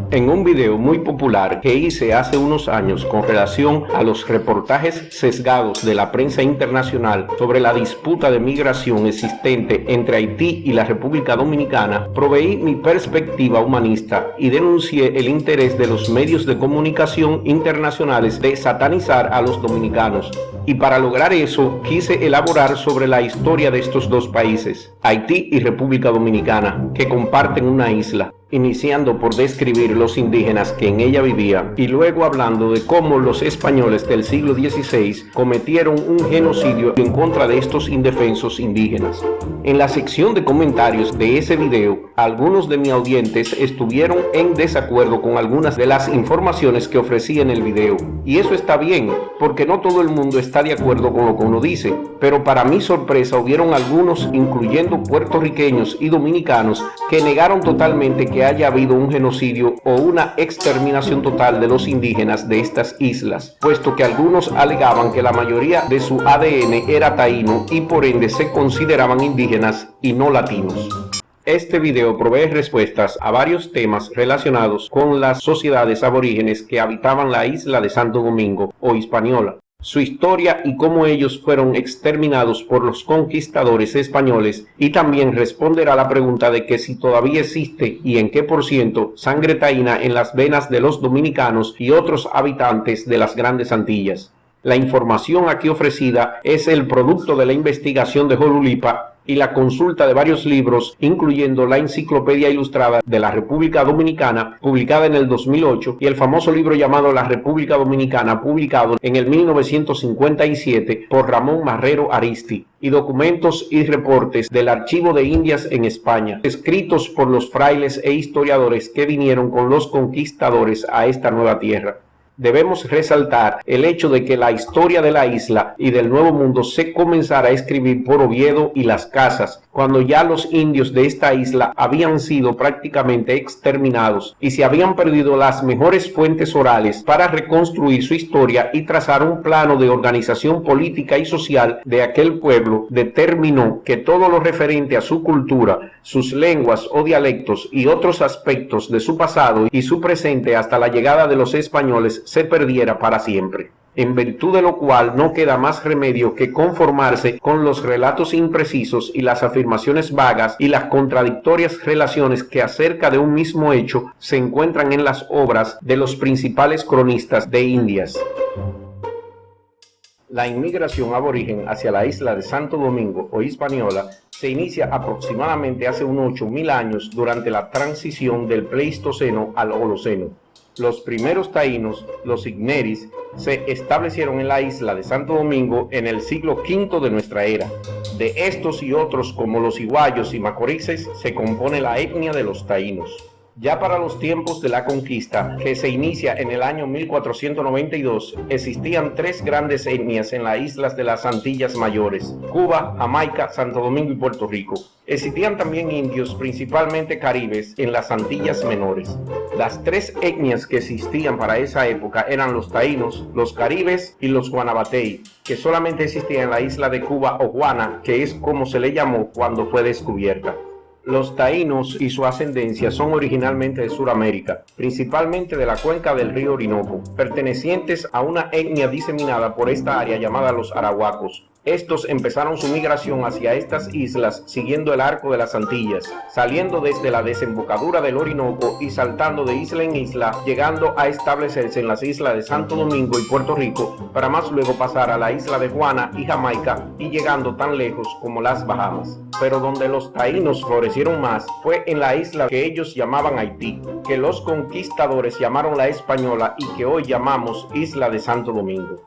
En un video muy popular que hice hace unos años con relación a los reportajes sesgados de la prensa internacional sobre la disputa de migración existente entre Haití y la República Dominicana, proveí mi perspectiva humanista y denuncié el interés de los medios de comunicación internacionales de satanizar a los dominicanos. Y para lograr eso, quise elaborar sobre la historia de estos dos países, Haití y República Dominicana, que comparten una isla, iniciando por describir los indígenas que en ella vivían y luego hablando de cómo los españoles del siglo XVI cometieron un genocidio en contra de estos indefensos indígenas. En la sección de comentarios de ese video, algunos de mis audientes estuvieron en desacuerdo con algunas de las informaciones que ofrecí en el video, y eso está bien, porque no todo el mundo está de acuerdo con lo que uno dice, pero para mi sorpresa hubieron algunos, incluyendo puertorriqueños y dominicanos, que negaron totalmente que haya habido un genocidio o una exterminación total de los indígenas de estas islas, puesto que algunos alegaban que la mayoría de su ADN era taíno y por ende se consideraban indígenas y no latinos. Este video provee respuestas a varios temas relacionados con las sociedades aborígenes que habitaban la isla de Santo Domingo o Hispaniola, su historia y cómo ellos fueron exterminados por los conquistadores españoles, y también responderá a la pregunta de que si todavía existe y en qué % sangre taína en las venas de los dominicanos y otros habitantes de las Grandes Antillas. La información aquí ofrecida es el producto de la investigación de Jolulipa y la consulta de varios libros, incluyendo la Enciclopedia Ilustrada de la República Dominicana, publicada en el 2008, y el famoso libro llamado La República Dominicana, publicado en el 1957 por Ramón Marrero Aristi, y documentos y reportes del Archivo de Indias en España, escritos por los frailes e historiadores que vinieron con los conquistadores a esta nueva tierra. Debemos resaltar el hecho de que la historia de la isla y del Nuevo Mundo se comenzara a escribir por Oviedo y Las Casas, cuando ya los indios de esta isla habían sido prácticamente exterminados y se habían perdido las mejores fuentes orales para reconstruir su historia y trazar un plano de organización política y social de aquel pueblo. Determinó que todo lo referente a su cultura, sus lenguas o dialectos y otros aspectos de su pasado y su presente hasta la llegada de los españoles se perdiera para siempre, en virtud de lo cual no queda más remedio que conformarse con los relatos imprecisos y las afirmaciones vagas y las contradictorias relaciones que acerca de un mismo hecho se encuentran en las obras de los principales cronistas de Indias. La inmigración aborigen hacia la isla de Santo Domingo o Hispaniola se inicia aproximadamente hace unos 8.000 años durante la transición del Pleistoceno al Holoceno. Los primeros taínos, los igneris, se establecieron en la isla de Santo Domingo en el siglo V de nuestra era. De estos y otros, como los iguayos y macorices, se compone la etnia de los taínos. Ya para los tiempos de la conquista, que se inicia en el año 1492, existían 3 grandes etnias en las islas de las Antillas Mayores: Cuba, Jamaica, Santo Domingo y Puerto Rico. Existían también indios, principalmente caribes, en las Antillas Menores. Las 3 etnias que existían para esa época eran los taínos, los caribes y los guanabatey, que solamente existían en la isla de Cuba o Guana, que es como se le llamó cuando fue descubierta. Los taínos y su ascendencia son originalmente de Sudamérica, principalmente de la cuenca del río Orinoco, pertenecientes a una etnia diseminada por esta área llamada los arahuacos. Estos empezaron su migración hacia estas islas siguiendo el arco de las Antillas, saliendo desde la desembocadura del Orinoco y saltando de isla en isla, llegando a establecerse en las islas de Santo Domingo y Puerto Rico, para más luego pasar a la isla de Guana y Jamaica y llegando tan lejos como las Bahamas. Pero donde los taínos florecieron más fue en la isla que ellos llamaban Haití, que los conquistadores llamaron la Española y que hoy llamamos Isla de Santo Domingo.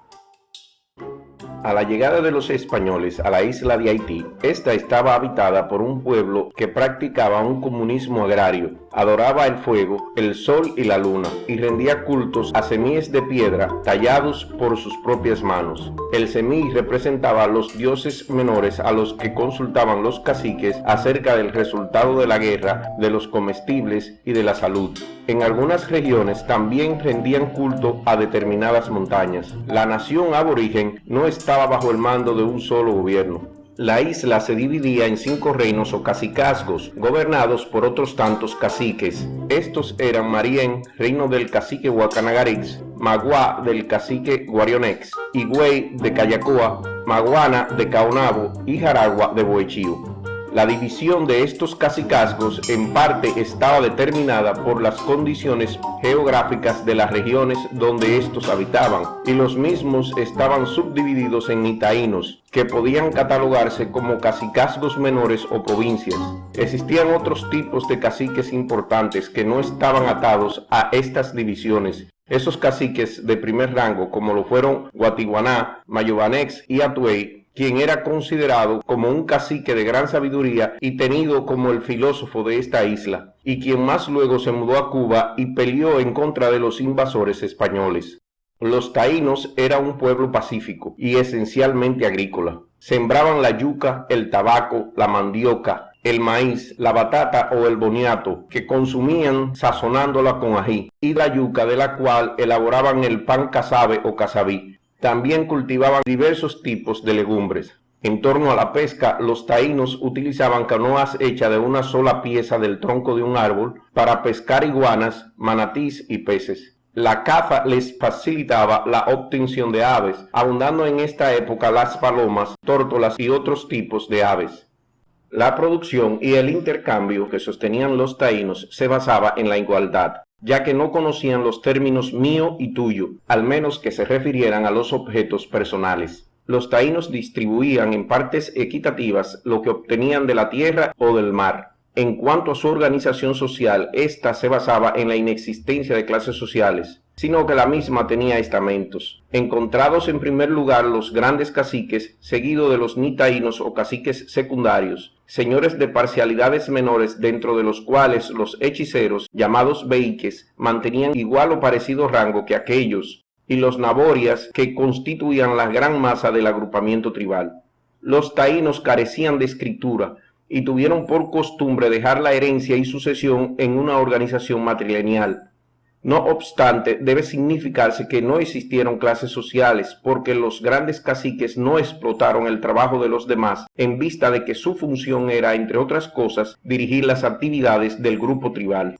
A la llegada de los españoles a la isla de Haití, esta estaba habitada por un pueblo que practicaba un comunismo agrario, adoraba el fuego, el sol y la luna, y rendía cultos a semíes de piedra tallados por sus propias manos. El semí representaba a los dioses menores a los que consultaban los caciques acerca del resultado de la guerra, de los comestibles y de la salud. En algunas regiones también rendían culto a determinadas montañas. La nación aborigen no estaba bajo el mando de un solo gobierno. La isla se dividía en 5 reinos o cacicazgos, gobernados por otros tantos caciques. Estos eran Marién, reino del cacique Guacanagarix, Magua del cacique Guarionex, Higüey de Cayacoa, Maguana de Caonabo y Jaragua de Boechío. La división de estos cacicazgos en parte estaba determinada por las condiciones geográficas de las regiones donde estos habitaban, y los mismos estaban subdivididos en nitaínos, que podían catalogarse como cacicazgos menores o provincias. Existían otros tipos de caciques importantes que no estaban atados a estas divisiones. Esos caciques de primer rango, como lo fueron Guatiguaná, Mayobanex y Atuey, quien era considerado como un cacique de gran sabiduría y tenido como el filósofo de esta isla, y quien más luego se mudó a Cuba y peleó en contra de los invasores españoles. Los taínos eran un pueblo pacífico y esencialmente agrícola. Sembraban la yuca, el tabaco, la mandioca, el maíz, la batata o el boniato, que consumían sazonándola con ají, y la yuca, de la cual elaboraban el pan casabe o casabí. También cultivaban diversos tipos de legumbres. En torno a la pesca, los taínos utilizaban canoas hechas de una sola pieza del tronco de un árbol para pescar iguanas, manatís y peces. La caza les facilitaba la obtención de aves, abundando en esta época las palomas, tórtolas y otros tipos de aves. La producción y el intercambio que sostenían los taínos se basaba en la igualdad, ya que no conocían los términos mío y tuyo, al menos que se refirieran a los objetos personales. Los taínos distribuían en partes equitativas lo que obtenían de la tierra o del mar. En cuanto a su organización social, ésta se basaba en la inexistencia de clases sociales, sino que la misma tenía estamentos. Encontrados en primer lugar los grandes caciques, seguido de los nitaínos o caciques secundarios, señores de parcialidades menores, dentro de los cuales los hechiceros, llamados veiques, mantenían igual o parecido rango que aquellos, y los naborias, que constituían la gran masa del agrupamiento tribal. Los taínos carecían de escritura y tuvieron por costumbre dejar la herencia y sucesión en una organización matrilineal. No obstante, debe significarse que no existieron clases sociales, porque los grandes caciques no explotaron el trabajo de los demás, en vista de que su función era, entre otras cosas, dirigir las actividades del grupo tribal.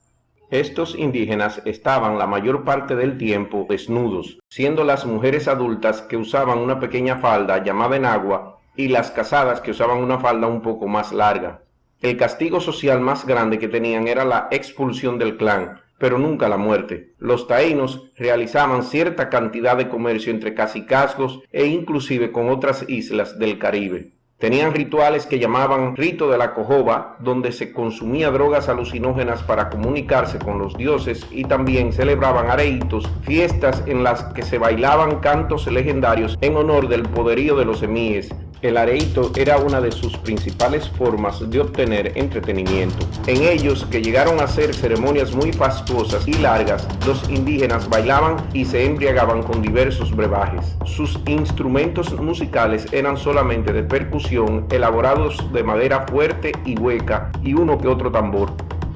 Estos indígenas estaban la mayor parte del tiempo desnudos, siendo las mujeres adultas que usaban una pequeña falda llamada enagua y las casadas que usaban una falda un poco más larga. El castigo social más grande que tenían era la expulsión del clan, pero nunca la muerte. Los taínos realizaban cierta cantidad de comercio entre cacicazgos e inclusive con otras islas del Caribe. Tenían rituales que llamaban rito de la cojoba, donde se consumía drogas alucinógenas para comunicarse con los dioses, y también celebraban areitos, fiestas en las que se bailaban cantos legendarios en honor del poderío de los emíes. El areito era una de sus principales formas de obtener entretenimiento. En ellos, que llegaron a ser ceremonias muy fastuosas y largas, los indígenas bailaban y se embriagaban con diversos brebajes. Sus instrumentos musicales eran solamente de percusión, elaborados de madera fuerte y hueca, y uno que otro tambor.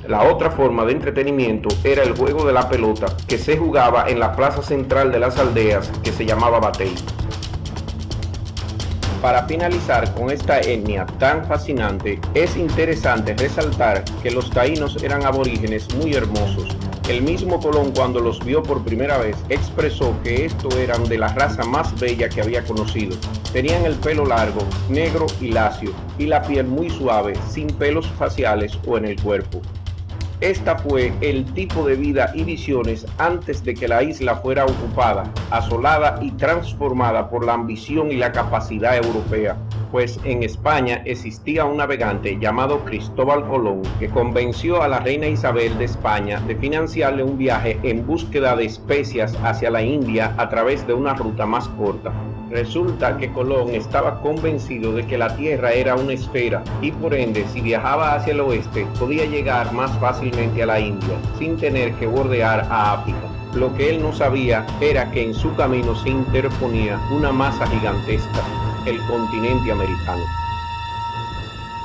La otra forma de entretenimiento era el juego de la pelota, que se jugaba en la plaza central de las aldeas, que se llamaba batey. Para finalizar con esta etnia tan fascinante, es interesante resaltar que los taínos eran aborígenes muy hermosos. El mismo Colón, cuando los vio por primera vez, expresó que estos eran de la raza más bella que había conocido. Tenían el pelo largo, negro y lacio, y la piel muy suave, sin pelos faciales o en el cuerpo. Esta fue el tipo de vida y visiones antes de que la isla fuera ocupada, asolada y transformada por la ambición y la capacidad europea, pues en España existía un navegante llamado Cristóbal Colón que convenció a la reina Isabel de España de financiarle un viaje en búsqueda de especias hacia la India a través de una ruta más corta. Resulta que Colón estaba convencido de que la Tierra era una esfera y por ende, si viajaba hacia el oeste, podía llegar más fácilmente a la India, sin tener que bordear a África. Lo que él no sabía era que en su camino se interponía una masa gigantesca, el continente americano.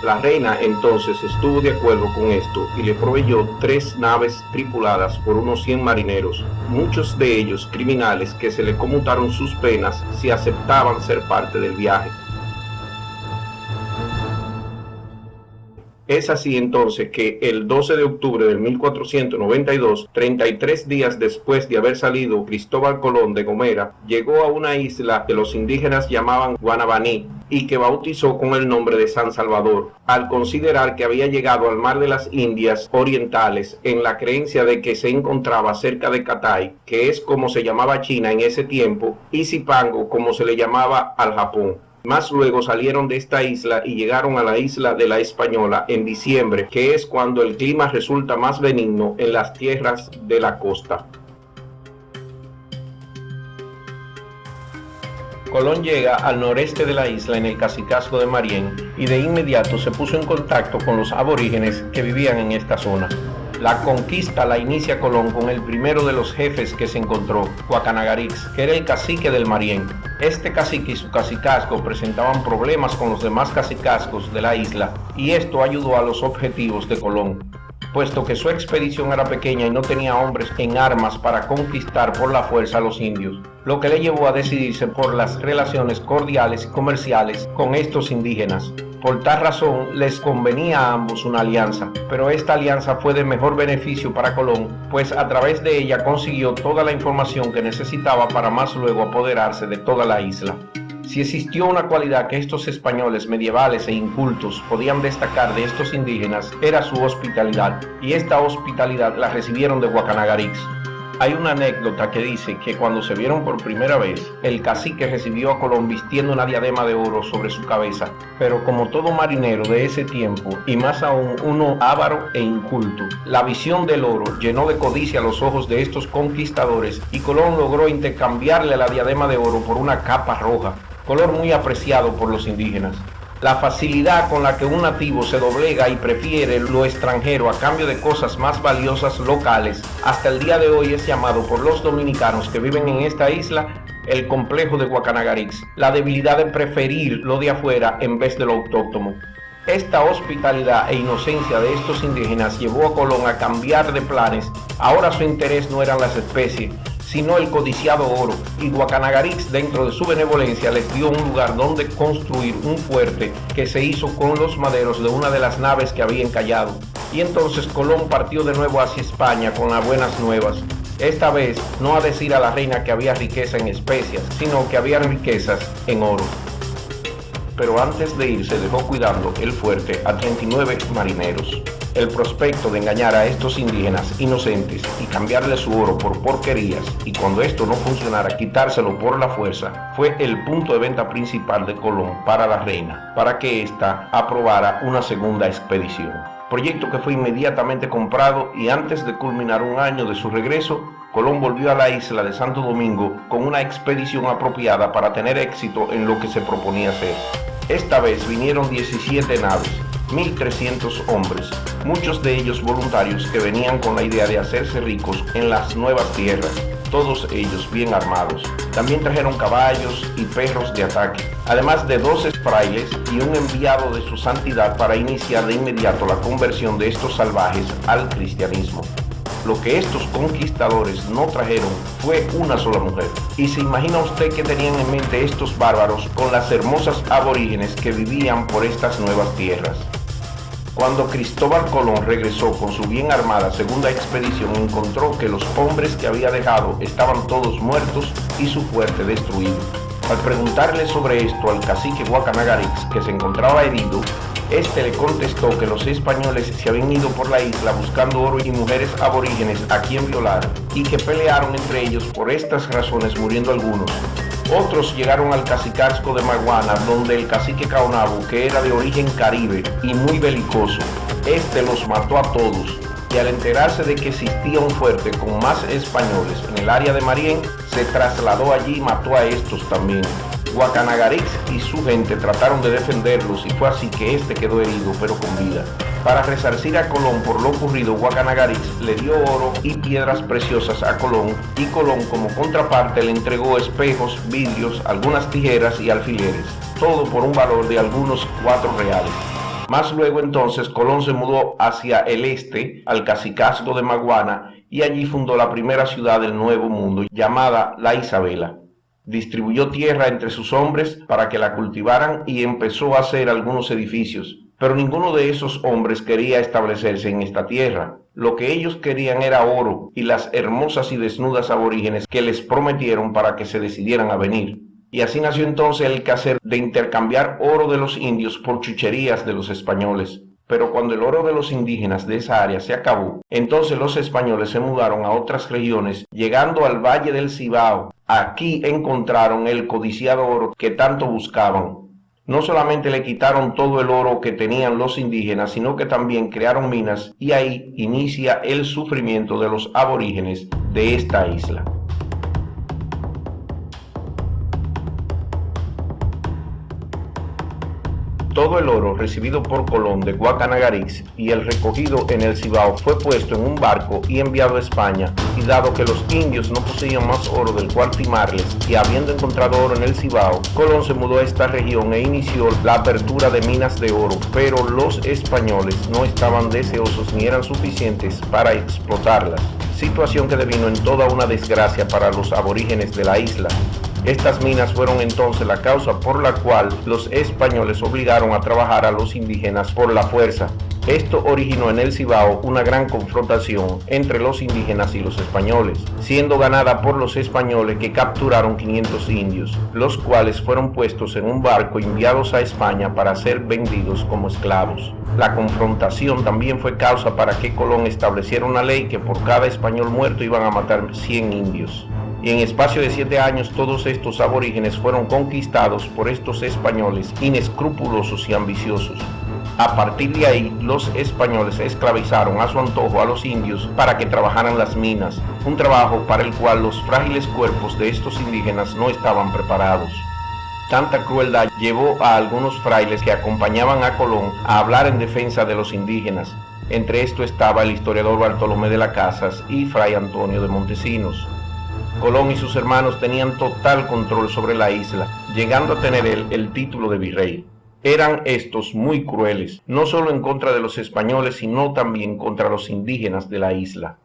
La reina entonces estuvo de acuerdo con esto y le proveyó 3 naves tripuladas por unos 100 marineros, muchos de ellos criminales que se le conmutaron sus penas si aceptaban ser parte del viaje. Es así entonces que el 12 de octubre de 1492, 33 días después de haber salido Cristóbal Colón de Gomera, llegó a una isla que los indígenas llamaban Guanabaní y que bautizó con el nombre de San Salvador, al considerar que había llegado al mar de las Indias Orientales en la creencia de que se encontraba cerca de Catay, que es como se llamaba China en ese tiempo, y Zipango, como se le llamaba al Japón. Más luego salieron de esta isla y llegaron a la isla de la Española en diciembre, que es cuando el clima resulta más benigno en las tierras de la costa. Colón llega al noreste de la isla en el cacicazgo de Marién y de inmediato se puso en contacto con los aborígenes que vivían en esta zona. La conquista la inicia Colón con el primero de los jefes que se encontró, Guacanagarix, que era el cacique del Marién. Este cacique y su cacicazgo presentaban problemas con los demás cacicazgos de la isla y esto ayudó a los objetivos de Colón, puesto que su expedición era pequeña y no tenía hombres en armas para conquistar por la fuerza a los indios, lo que le llevó a decidirse por las relaciones cordiales y comerciales con estos indígenas. Por tal razón les convenía a ambos una alianza, pero esta alianza fue de mejor beneficio para Colón, pues a través de ella consiguió toda la información que necesitaba para más luego apoderarse de toda la isla. Si existió una cualidad que estos españoles medievales e incultos podían destacar de estos indígenas, era su hospitalidad, y esta hospitalidad la recibieron de Guacanagarix. Hay una anécdota que dice que cuando se vieron por primera vez, el cacique recibió a Colón vistiendo una diadema de oro sobre su cabeza, pero como todo marinero de ese tiempo, y más aún uno avaro e inculto, la visión del oro llenó de codicia los ojos de estos conquistadores y Colón logró intercambiarle la diadema de oro por una capa roja, color muy apreciado por los indígenas. La facilidad con la que un nativo se doblega y prefiere lo extranjero a cambio de cosas más valiosas locales, hasta el día de hoy es llamado por los dominicanos que viven en esta isla el complejo de Guacanagarix, la debilidad de preferir lo de afuera en vez de lo autóctono. Esta hospitalidad e inocencia de estos indígenas llevó a Colón a cambiar de planes. Ahora su interés no eran las especies, sino el codiciado oro, y Guacanagarix dentro de su benevolencia les dio un lugar donde construir un fuerte que se hizo con los maderos de una de las naves que había encallado. Y entonces Colón partió de nuevo hacia España con las buenas nuevas, esta vez no a decir a la reina que había riqueza en especias, sino que había riquezas en oro. Pero antes de irse dejó cuidando el fuerte a 39 marineros. El prospecto de engañar a estos indígenas inocentes y cambiarle su oro por porquerías, y cuando esto no funcionara quitárselo por la fuerza, fue el punto de venta principal de Colón para la reina, para que ésta aprobara una segunda expedición. Proyecto que fue inmediatamente comprado, y antes de culminar un año de su regreso, Colón volvió a la isla de Santo Domingo con una expedición apropiada para tener éxito en lo que se proponía hacer. Esta vez vinieron 17 naves, 1.300 hombres, muchos de ellos voluntarios que venían con la idea de hacerse ricos en las nuevas tierras, todos ellos bien armados. También trajeron caballos y perros de ataque, además de 12 frailes y un enviado de su santidad para iniciar de inmediato la conversión de estos salvajes al cristianismo. Lo que estos conquistadores no trajeron fue una sola mujer. ¿Y se imagina usted qué tenían en mente estos bárbaros con las hermosas aborígenes que vivían por estas nuevas tierras? Cuando Cristóbal Colón regresó con su bien armada segunda expedición, encontró que los hombres que había dejado estaban todos muertos y su fuerte destruido. Al preguntarle sobre esto al cacique Guacanagarix, que se encontraba herido, este le contestó que los españoles se habían ido por la isla buscando oro y mujeres aborígenes a quien violar, y que pelearon entre ellos por estas razones, muriendo algunos. Otros llegaron al cacicazgo de Maguana, donde el cacique Caonabo, que era de origen caribe y muy belicoso, este los mató a todos, y al enterarse de que existía un fuerte con más españoles en el área de Marién, se trasladó allí y mató a estos también. Guacanagarix y su gente trataron de defenderlos y fue así que este quedó herido pero con vida. Para resarcir a Colón por lo ocurrido, Guacanagarix le dio oro y piedras preciosas a Colón, y Colón como contraparte le entregó espejos, vidrios, algunas tijeras y alfileres, todo por un valor de algunos 4 reales. Más luego entonces Colón se mudó hacia el este, al cacicazgo de Maguana, y allí fundó la primera ciudad del Nuevo Mundo, llamada La Isabela. Distribuyó tierra entre sus hombres para que la cultivaran y empezó a hacer algunos edificios. Pero ninguno de esos hombres quería establecerse en esta tierra. Lo que ellos querían era oro y las hermosas y desnudas aborígenes que les prometieron para que se decidieran a venir. Y así nació entonces el quehacer de intercambiar oro de los indios por chucherías de los españoles. Pero cuando el oro de los indígenas de esa área se acabó, entonces los españoles se mudaron a otras regiones, llegando al Valle del Cibao. Aquí encontraron el codiciado oro que tanto buscaban. No solamente le quitaron todo el oro que tenían los indígenas, sino que también crearon minas, y ahí inicia el sufrimiento de los aborígenes de esta isla. Todo el oro recibido por Colón de Guacanagárix y el recogido en el Cibao fue puesto en un barco y enviado a España, y dado que los indios no poseían más oro del cual timarles, y habiendo encontrado oro en el Cibao, Colón se mudó a esta región e inició la apertura de minas de oro, pero los españoles no estaban deseosos ni eran suficientes para explotarlas, situación que devino en toda una desgracia para los aborígenes de la isla. Estas minas fueron entonces la causa por la cual los españoles obligaron a trabajar a los indígenas por la fuerza. Esto originó en el Cibao una gran confrontación entre los indígenas y los españoles, siendo ganada por los españoles, que capturaron 500 indios, los cuales fueron puestos en un barco y enviados a España para ser vendidos como esclavos. La confrontación también fue causa para que Colón estableciera una ley que por cada español muerto iban a matar 100 indios. Y en espacio de 7 años todos estos aborígenes fueron conquistados por estos españoles inescrupulosos y ambiciosos. A partir de ahí, los españoles esclavizaron a su antojo a los indios para que trabajaran las minas, un trabajo para el cual los frágiles cuerpos de estos indígenas no estaban preparados. Tanta crueldad llevó a algunos frailes que acompañaban a Colón a hablar en defensa de los indígenas. Entre esto estaba el historiador Bartolomé de las Casas y Fray Antonio de Montesinos. Colón y sus hermanos tenían total control sobre la isla, llegando a tener el título de virrey. Eran estos muy crueles, no solo en contra de los españoles, sino también contra los indígenas de la isla.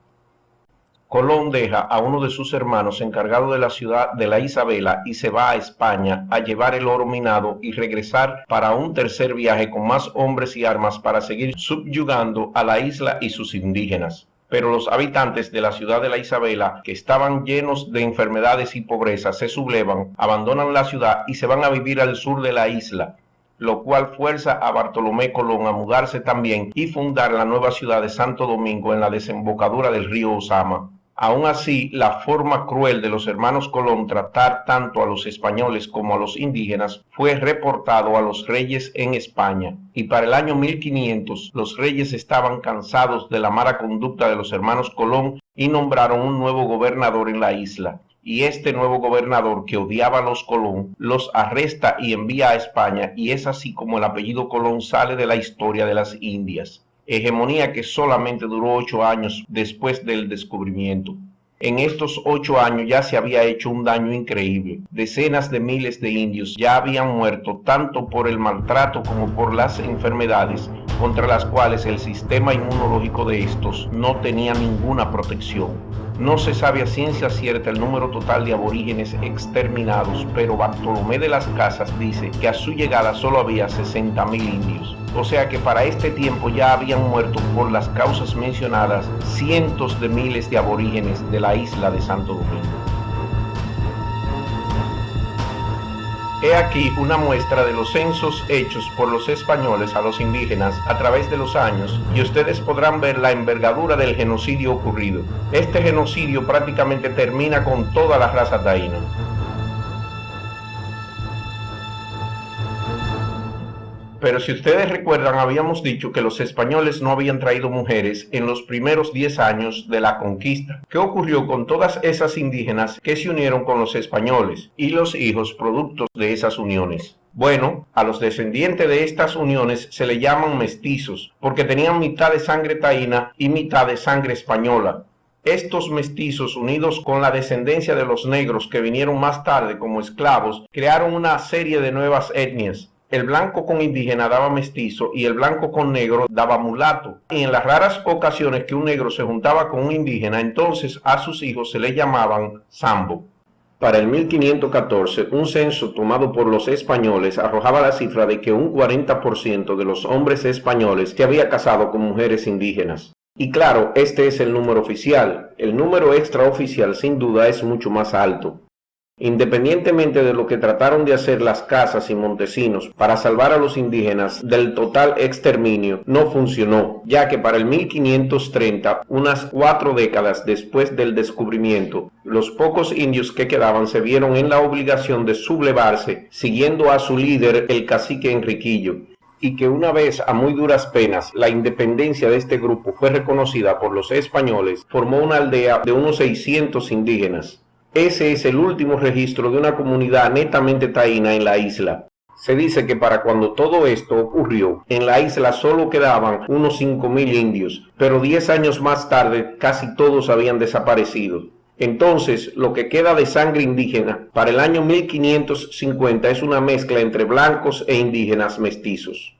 Colón deja a uno de sus hermanos encargado de la ciudad de la Isabela y se va a España a llevar el oro minado y regresar para un tercer viaje con más hombres y armas para seguir subyugando a la isla y sus indígenas. Pero los habitantes de la ciudad de la Isabela, que estaban llenos de enfermedades y pobreza, se sublevan, abandonan la ciudad y se van a vivir al sur de la isla, lo cual fuerza a Bartolomé Colón a mudarse también y fundar la nueva ciudad de Santo Domingo en la desembocadura del río Ozama. Aún así, la forma cruel de los hermanos Colón tratar tanto a los españoles como a los indígenas fue reportado a los reyes en España, y para el año 1500 los reyes estaban cansados de la mala conducta de los hermanos Colón y nombraron un nuevo gobernador en la isla. Y este nuevo gobernador, que odiaba a los Colón, los arresta y envía a España, y es así como el apellido Colón sale de la historia de las Indias. Hegemonía que solamente duró 8 años después del descubrimiento. En estos 8 años ya se había hecho un daño increíble. Decenas de miles de indios ya habían muerto tanto por el maltrato como por las enfermedades contra las cuales el sistema inmunológico de estos no tenía ninguna protección. No se sabe a ciencia cierta el número total de aborígenes exterminados, pero Bartolomé de las Casas dice que a su llegada solo había 60.000 indios. O sea que para este tiempo ya habían muerto por las causas mencionadas cientos de miles de aborígenes de la isla de Santo Domingo. He aquí una muestra de los censos hechos por los españoles a los indígenas a través de los años, y ustedes podrán ver la envergadura del genocidio ocurrido. Este genocidio prácticamente termina con toda la raza taína. Pero si ustedes recuerdan, habíamos dicho que los españoles no habían traído mujeres en los primeros 10 años de la conquista. ¿Qué ocurrió con todas esas indígenas que se unieron con los españoles y los hijos productos de esas uniones? Bueno, a los descendientes de estas uniones se le llaman mestizos, porque tenían mitad de sangre taína y mitad de sangre española. Estos mestizos, unidos con la descendencia de los negros que vinieron más tarde como esclavos, crearon una serie de nuevas etnias. El blanco con indígena daba mestizo y el blanco con negro daba mulato. Y en las raras ocasiones que un negro se juntaba con un indígena, entonces a sus hijos se les llamaban sambo. Para el 1514, un censo tomado por los españoles arrojaba la cifra de que un 40% de los hombres españoles se había casado con mujeres indígenas. Y claro, este es el número oficial. El número extraoficial sin duda es mucho más alto. Independientemente de lo que trataron de hacer las casas y montesinos para salvar a los indígenas del total exterminio, no funcionó, ya que para el 1530, unas 4 décadas después del descubrimiento, los pocos indios que quedaban se vieron en la obligación de sublevarse, siguiendo a su líder, el cacique Enriquillo, y que una vez a muy duras penas la independencia de este grupo fue reconocida por los españoles, formó una aldea de unos 600 indígenas. Ese es el último registro de una comunidad netamente taína en la isla. Se dice que para cuando todo esto ocurrió, en la isla solo quedaban unos 5.000 indios, pero 10 años más tarde casi todos habían desaparecido. Entonces, lo que queda de sangre indígena para el año 1550 es una mezcla entre blancos e indígenas mestizos.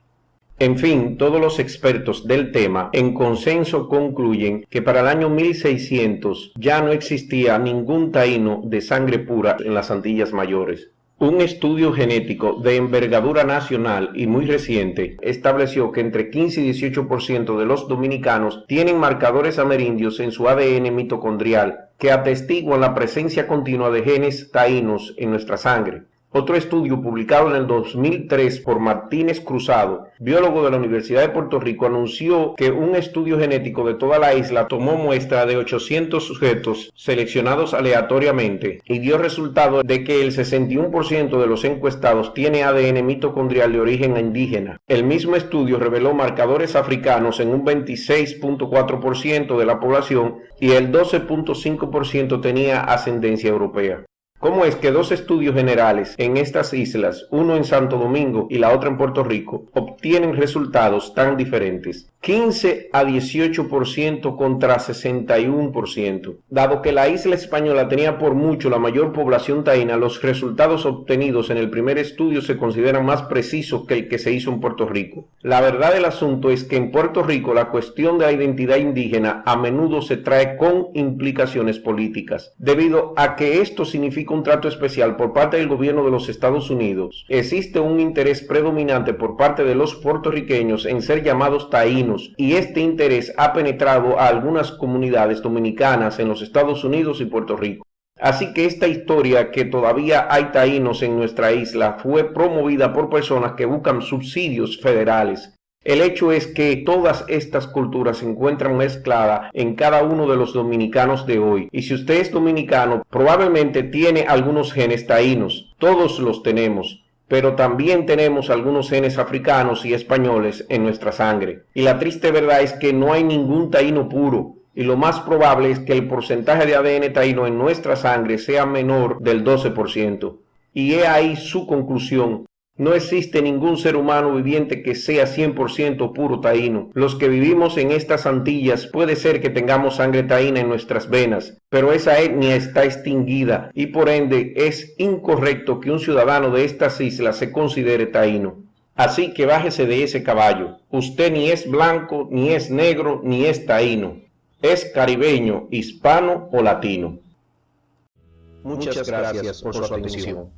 En fin, todos los expertos del tema en consenso concluyen que para el año 1600 ya no existía ningún taíno de sangre pura en las Antillas Mayores. Un estudio genético de envergadura nacional y muy reciente estableció que entre 15 y 18% de los dominicanos tienen marcadores amerindios en su ADN mitocondrial que atestiguan la presencia continua de genes taínos en nuestra sangre. Otro estudio publicado en el 2003 por Martínez Cruzado, biólogo de la Universidad de Puerto Rico, anunció que un estudio genético de toda la isla tomó muestra de 800 sujetos seleccionados aleatoriamente y dio resultado de que el 61% de los encuestados tiene ADN mitocondrial de origen indígena. El mismo estudio reveló marcadores africanos en un 26.4% de la población y el 12.5% tenía ascendencia europea. ¿Cómo es que dos estudios generales en estas islas, uno en Santo Domingo y la otra en Puerto Rico, obtienen resultados tan diferentes? 15 a 18% contra 61%. Dado que la isla española tenía por mucho la mayor población taína, los resultados obtenidos en el primer estudio se consideran más precisos que el que se hizo en Puerto Rico. La verdad del asunto es que en Puerto Rico la cuestión de la identidad indígena a menudo se trae con implicaciones políticas, debido a que esto significa un trato especial por parte del gobierno de los Estados Unidos. Existe un interés predominante por parte de los puertorriqueños en ser llamados taínos, y este interés ha penetrado a algunas comunidades dominicanas en los Estados Unidos y Puerto Rico. Así que esta historia que todavía hay taínos en nuestra isla fue promovida por personas que buscan subsidios federales. El hecho es que todas estas culturas se encuentran mezcladas en cada uno de los dominicanos de hoy. Y si usted es dominicano, probablemente tiene algunos genes taínos. Todos los tenemos. Pero también tenemos algunos genes africanos y españoles en nuestra sangre. Y la triste verdad es que no hay ningún taíno puro. Y lo más probable es que el porcentaje de ADN taíno en nuestra sangre sea menor del 12%. Y he ahí su conclusión. No existe ningún ser humano viviente que sea 100% puro taíno. Los que vivimos en estas Antillas puede ser que tengamos sangre taína en nuestras venas, pero esa etnia está extinguida y por ende es incorrecto que un ciudadano de estas islas se considere taíno. Así que bájese de ese caballo. Usted ni es blanco, ni es negro, ni es taíno. Es caribeño, hispano o latino. Muchas gracias por su atención.